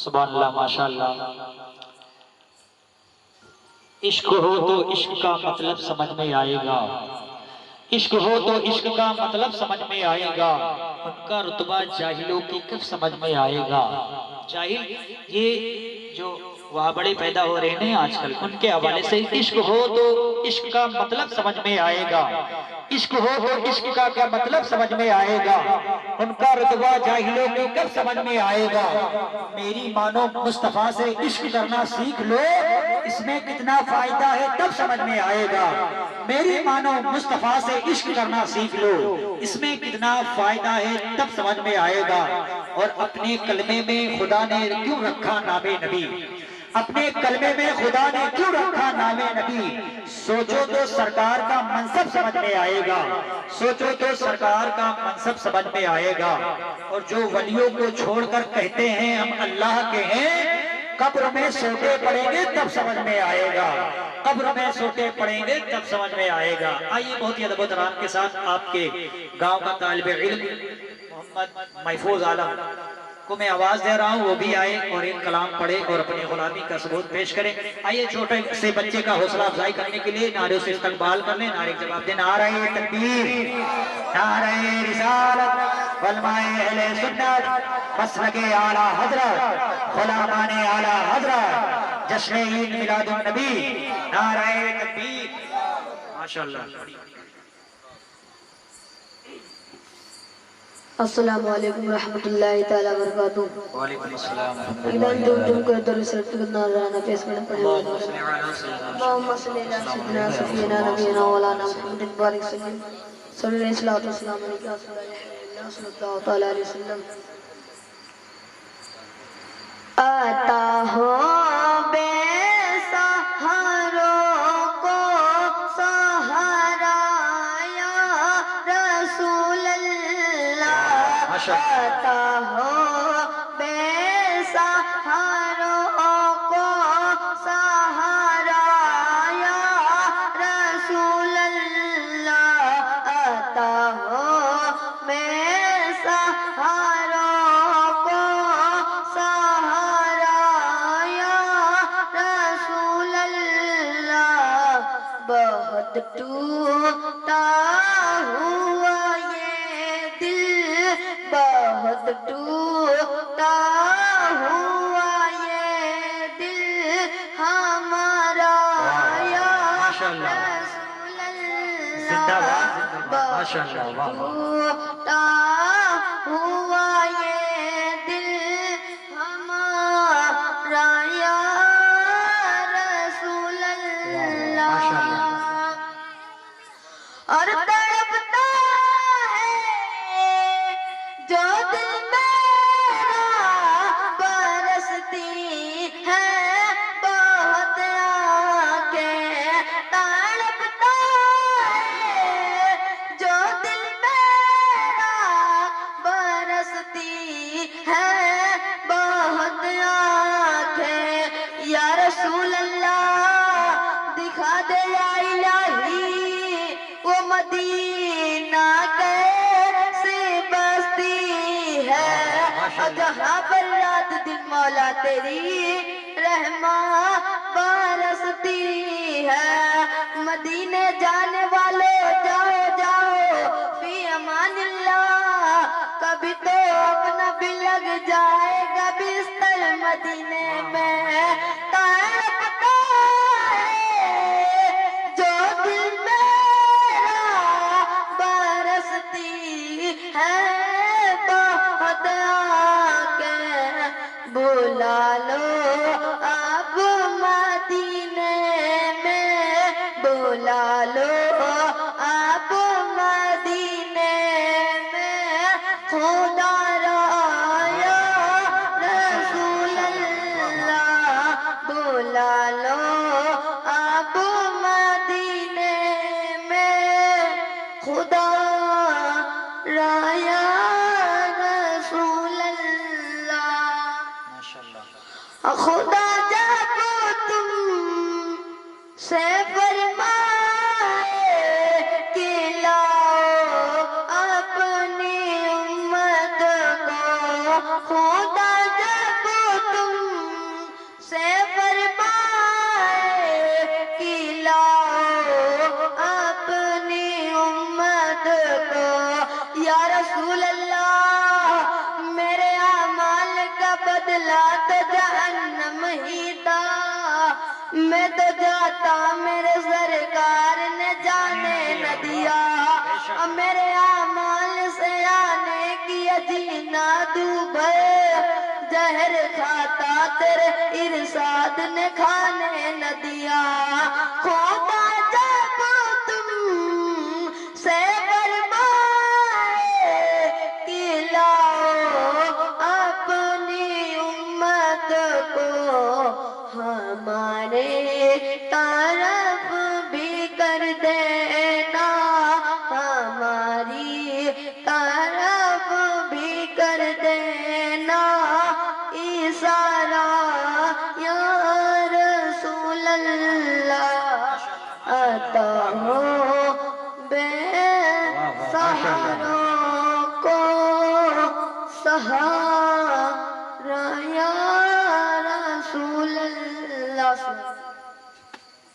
سبحان اللہ، ماشاءاللہ۔ عشق ہو تو عشق کا مطلب سمجھ میں آئے گا، عشق ہو تو عشق کا مطلب سمجھ میں آئے گا، ان کا رتبہ جاہلوں کی کب سمجھ میں آئے گا۔ جاہل یہ جو وہاں بڑے پیدا ہو رہے ہیں آج کل، ان کے حوالے سے عشق ہو تو عشق کا مطلب سمجھ میں آئے گا، عشق ہو تو عشق کا کیا مطلب سمجھ میں آئے گا، ان کا رتبہ جاہلوں کی کب سمجھ میں آئے گا۔ میری مانو مصطفیٰ سے عشق کرنا سیکھ لو، اس میں کتنا فائدہ ہے تب سمجھ میں آئے گا۔ میری مانو مصطفیٰ سے عشق کرنا سیکھ لو، اس میں کتنا فائدہ ہے تب سمجھ میں آئے گا۔ اور اپنے کلمے میں خدا نے کیوں رکھا نام نبی، اپنے کلمے میں خدا نے کیوں رکھا نام نبی، سوچو تو سرکار کا منصب سمجھ میں آئے گا، سوچو تو سرکار کا منصب سمجھ میں آئے گا۔ اور جو ولیوں کو چھوڑ کر کہتے ہیں ہم اللہ کے ہیں، قبر میں سوٹے پڑیں گے تب سمجھ میں آئے گا، قبر میں سوٹے پڑیں گے تب سمجھ میں آئے گا۔ آئیے بہت ہی ادب و احترام کے ساتھ آپ کے گاؤں کا طالب علم محمد محفوظ عالم کو میں آواز دے رہا ہوں، وہ بھی آئے اور ایک کلام پڑھے اور اپنی غلامی کا ثبوت پیش کریں۔ آئیے چھوٹے سے بچے کا حوصلہ افزائی کرنے کے لیے نعرے سے استقبال کر لیں، نعرے کے جواب دیں۔ نعرہ تکبیر، نعرہ رسالت، علماء اہل سنت، مسلک اعلیٰ حضرت، غلامان اعلیٰ حضرت، جشن عید میلاد النبی، نعرہ تکبیر۔ ماشاءاللہ۔ السلام علیکم ورحمۃ اللہ تعالیٰ وبرکاتہ۔ وعلیکم السلام۔ ایدان دم کر در سرت نارانا پیش کرنا پڑے گا۔ اللہم صلی علی سیدنا سفینا نبینا مولانا محمد بارک وسلم، صلی اللہ علیہ وسلم علیہ صلی اللہ علیہ وسلم۔ آتا ہو بے سہاروں کو سہارا یا رسول اللہ، آتا ہو بے سہاروں کو سہارا یا رسول اللہ، آتا ہو بے سہاروں کو سہارا یا رسول اللہ، بہت ٹوٹا ہوا یہ دل، بہت ٹوٹا ہوا یہ دل ہمارا یا رسول اللہ، بہت ٹوٹا ہوا یہ دل ہمارا یا رسول اللہ، اور تڑپتا ہے جو دل میرا، برستی ہے بہت آنکھیں، تڑپتا ہے جو دل میرا، برستی ہے بہت آنکھیں، یا رسول اللہ دکھا دے یا الہی وہ مدینہ کیسی بستی ہے، جہاں پر رات دن مولا تیری رحمت برستی ہے۔ مدینے جانے والوں جاؤ جاؤ فی امان اللہ، کبھی تو اپنا بھی لگ جائے گا بستر مدینے میں، تڑپتا ہے جو دل میرا، برستی ہے بہت آنکھیں، بلا لو اب مدینے میں، بلا لو اب مدینے میں، خدا را یا رسول اللہ، بلا لو اب مدینے میں، خدا را یا رسول اللہ۔ خدا جب تم سے فرمائے کہ لاؤ اپنی امت کو، خدا جب تم بدلا تو جہنم ہی تھا، میں تو جاتا میرے سرکار نے جانے نہ دیا، میرے اعمال سے آنے کی جینا ڈوبے، زہر کھاتا تیرے ارشاد نے کھانے نہ دیا، خدا جب تم سے فرمائے کہ لاؤ اپنی امت کو ہمارے طرف بھی کر دینا، ہماری طرف بھی کر دینا اشارہ یا رسول اللہ، عطا ہو بے سہاروں کو سہارا